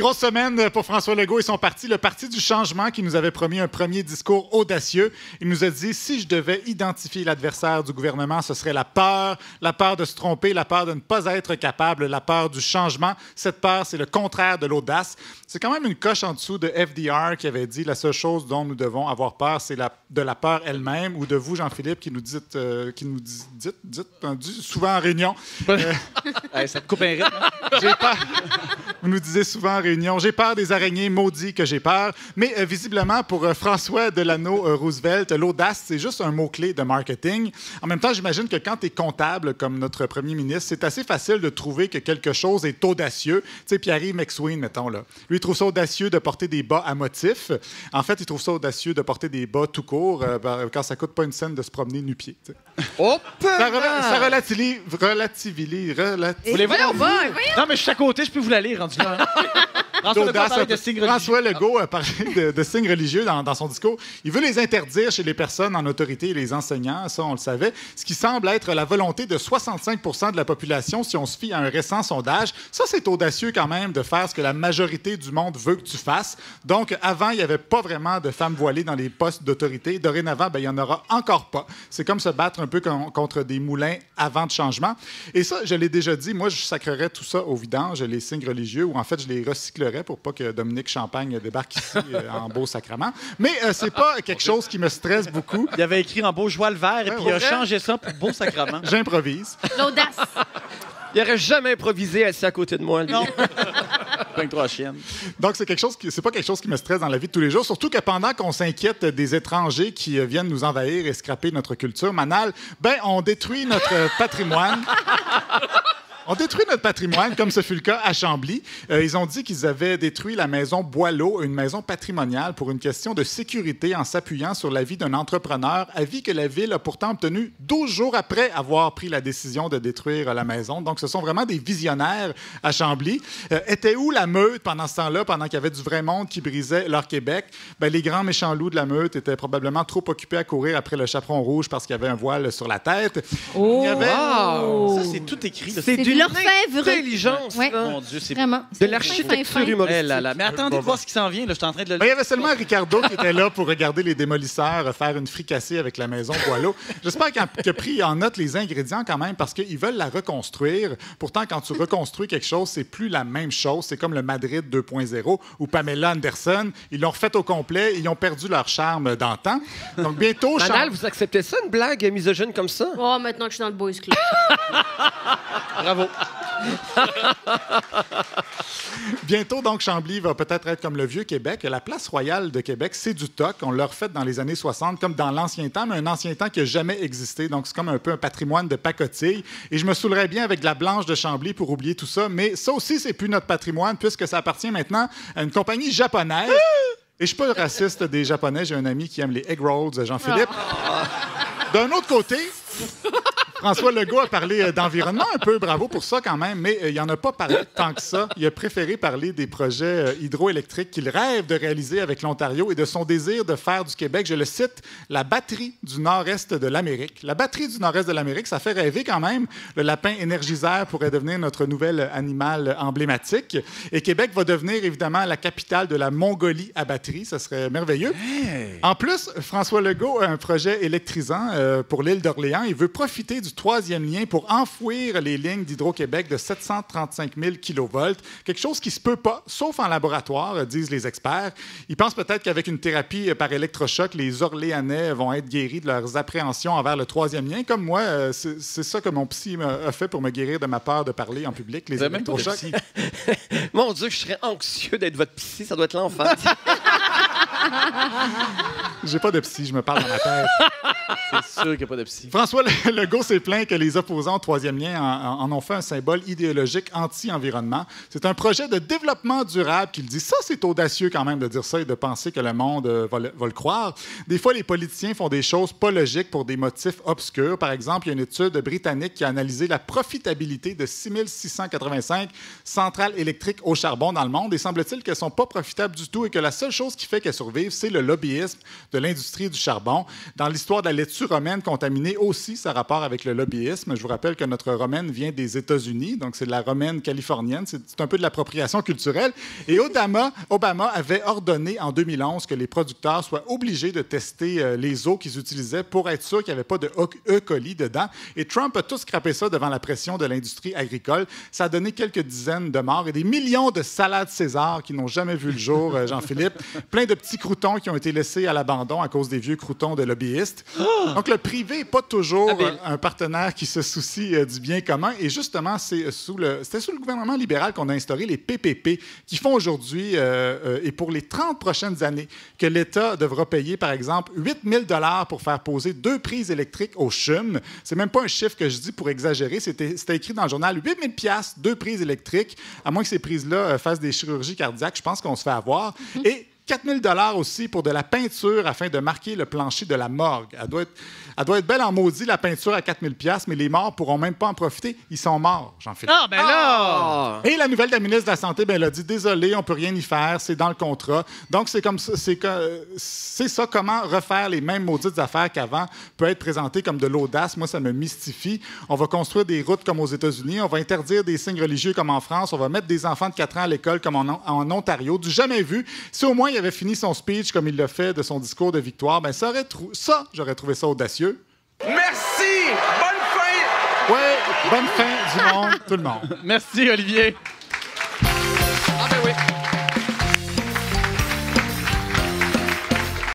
grosse semaine pour François Legault et son parti, le Parti du changement qui nous avait promis un premier discours audacieux. Il nous a dit, si je devais identifier l'adversaire du gouvernement, ce serait la peur de se tromper, la peur de ne pas être capable, la peur du changement. Cette peur, c'est le contraire de l'audace. C'est quand même une coche en dessous de FDR qui avait dit, la seule chose dont nous devons avoir peur, c'est de la peur elle-même, ou de vous, Jean-Philippe, qui nous dites souvent en réunion. Ça te coupe un rythme. J'ai peur. Vous nous disiez souvent en réunion, j'ai peur des araignées, maudit que j'ai peur. Mais visiblement, pour François Delano Roosevelt, l'audace, c'est juste un mot-clé de marketing. En même temps, j'imagine que quand tu es comptable, comme notre premier ministre, c'est assez facile de trouver que quelque chose est audacieux. Tu sais, Pierre-Yves McSween, mettons, là. Lui, il trouve ça audacieux de porter des bas à motifs. En fait, il trouve ça audacieux de porter des bas tout court, quand ça coûte pas une scène de se promener nu-pied. Hop! Ça relativise. Voulez-vous Non, mais je suis à côté, je peux vous la lire, rendu là. François Legault a parlé de signes religieux dans son discours. Il veut les interdire chez les personnes en autorité et les enseignants, ça on le savait, ce qui semble être la volonté de 65 % de la population si on se fie à un récent sondage. Ça, c'est audacieux quand même de faire ce que la majorité du monde veut que tu fasses. Donc, avant, il n'y avait pas vraiment de femmes voilées dans les postes d'autorité. Dorénavant, il n'y en aura encore pas. C'est comme se battre un peu contre des moulins avant de changement. Et ça, je l'ai déjà dit, moi, je sacrerais tout ça au vidange, les signes religieux, ou en fait, je les recyclerais pour pas que Dominique Champagne débarque ici en beau sacrement. Mais c'est pas quelque chose qui me stresse beaucoup. Il avait écrit en beau joie le vert et puis il a changé ça pour beau sacrement. J'improvise. L'audace. Il n'aurait jamais improvisé assis à côté de moi. Lui. Non. Pas trois chiennes. Donc, c'est pas quelque chose qui me stresse dans la vie de tous les jours, surtout que pendant qu'on s'inquiète des étrangers qui viennent nous envahir et scraper notre culture manale, on détruit notre patrimoine. On détruit notre patrimoine, comme ce fut le cas à Chambly. Ils ont dit qu'ils avaient détruit la maison Boileau, une maison patrimoniale, pour une question de sécurité en s'appuyant sur l'avis d'un entrepreneur, avis que la Ville a pourtant obtenu 12 jours après avoir pris la décision de détruire la maison. Donc, ce sont vraiment des visionnaires à Chambly. Était où la meute pendant ce temps-là, pendant qu'il y avait du vrai monde qui brisait leur Québec? Les grands méchants loups de la meute étaient probablement trop occupés à courir après le chaperon rouge parce qu'il y avait un voile sur la tête. Oh! Il y avait... Ça, c'est tout écrit. C'est de l'orfèvre. Intelligence. Ouais. Mon Dieu, c'est... Vraiment. De l'architecture humoristique. Eh là là. Mais attendez de voir ce qui s'en vient. Là. Je suis en train de le... Il y avait seulement Ricardo qui était là pour regarder les démolisseurs faire une fricassée avec la maison Boileau. J'espère qu'il a pris en note les ingrédients quand même parce qu'ils veulent la reconstruire. Pourtant, quand tu reconstruis quelque chose, c'est plus la même chose. C'est comme le Madrid 2.0 ou Pamela Anderson. Ils l'ont refait au complet. Ils ont perdu leur charme d'antan. Donc bientôt... Manal, vous acceptez ça, une blague misogyne comme ça? Oh, maintenant que je suis dans le boys club. Bravo. Bientôt, donc, Chambly va peut-être être comme le Vieux-Québec. La place royale de Québec, c'est du toc. On l'a refait dans les années 60, comme dans l'ancien temps, mais un ancien temps qui n'a jamais existé. Donc, c'est comme un peu un patrimoine de pacotille. Et je me saoulerais bien avec de la blanche de Chambly pour oublier tout ça. Mais ça aussi, c'est plus notre patrimoine, puisque ça appartient maintenant à une compagnie japonaise. Et je ne suis pas raciste des Japonais. J'ai un ami qui aime les egg rolls, Jean-Philippe. D'un autre côté... François Legault a parlé d'environnement un peu, bravo pour ça quand même, mais il n'en a pas parlé tant que ça. Il a préféré parler des projets hydroélectriques qu'il rêve de réaliser avec l'Ontario et de son désir de faire du Québec, je le cite, la batterie du nord-est de l'Amérique. La batterie du nord-est de l'Amérique, ça fait rêver quand même. Le lapin énergiseur pourrait devenir notre nouvel animal emblématique. Et Québec va devenir évidemment la capitale de la Mongolie à batterie. Ça serait merveilleux. Hey. En plus, François Legault a un projet électrisant pour l'île d'Orléans. Il veut profiter du troisième lien pour enfouir les lignes d'Hydro-Québec de 735 000 kV. Quelque chose qui ne se peut pas, sauf en laboratoire, disent les experts. Ils pensent peut-être qu'avec une thérapie par électrochoc, les Orléanais vont être guéris de leurs appréhensions envers le troisième lien. Comme moi, c'est ça que mon psy a fait pour me guérir de ma peur de parler en public, les électrochocs. Mon Dieu, je serais anxieux d'être votre psy. Ça doit être l'enfer. J'ai pas de psy, je me parle dans ma tête. C'est sûr qu'il n'y a pas de psy. François Legault s'est plaint que les opposants au troisième lien en ont fait un symbole idéologique anti-environnement. C'est un projet de développement durable qu'il dit. Ça, c'est audacieux quand même de dire ça et de penser que le monde va le croire. Des fois, les politiciens font des choses pas logiques pour des motifs obscurs. Par exemple, il y a une étude britannique qui a analysé la profitabilité de 6685 centrales électriques au charbon dans le monde et semble-t-il qu'elles ne sont pas profitables du tout et que la seule chose qui fait qu'elles survivent, c'est le lobbyisme de l'industrie du charbon. Dans l'histoire de la laitue romaine contaminée aussi, ça a rapport avec le lobbyisme. Je vous rappelle que notre romaine vient des États-Unis, donc c'est de la romaine californienne. C'est un peu de l'appropriation culturelle. Et Obama avait ordonné en 2011 que les producteurs soient obligés de tester les eaux qu'ils utilisaient pour être sûr qu'il n'y avait pas de E. coli dedans. Et Trump a tout scrappé ça devant la pression de l'industrie agricole. Ça a donné quelques dizaines de morts et des millions de salades César qui n'ont jamais vu le jour, Jean-Philippe. Plein de petits croûtons qui ont été laissés à l'abandon à cause des vieux croûtons de lobbyistes. Donc, le privé n'est pas toujours un partenaire qui se soucie du bien commun. Et justement, c'était sous le gouvernement libéral qu'on a instauré les PPP qui font aujourd'hui, et pour les 30 prochaines années, que l'État devra payer, par exemple, 8 000 $ pour faire poser 2 prises électriques au CHUM. C'est même pas un chiffre que je dis pour exagérer. C'était écrit dans le journal. 8 000 $, 2 prises électriques, à moins que ces prises-là fassent des chirurgies cardiaques. Je pense qu'on se fait avoir. Et 4 000 $ aussi pour de la peinture afin de marquer le plancher de la morgue. Elle doit être belle en maudit, la peinture à 4 000 $, mais les morts pourront même pas en profiter. Ils sont morts, Jean-Philippe. Ah, ben là! Et la nouvelle de la ministre de la Santé, elle a dit, désolé, on peut rien y faire, c'est dans le contrat. Donc, c'est comme ça, c'est ça, comment refaire les mêmes maudites affaires qu'avant peut être présenté comme de l'audace. Moi, ça me mystifie. On va construire des routes comme aux États-Unis, on va interdire des signes religieux comme en France, on va mettre des enfants de 4 ans à l'école comme en Ontario. Du jamais vu. Si au moins il avait fini son speech comme il l'a fait de son discours de victoire, ben j'aurais trouvé ça audacieux. Merci! Bonne fin! Oui, bonne fin du monde, tout le monde. Merci, Olivier.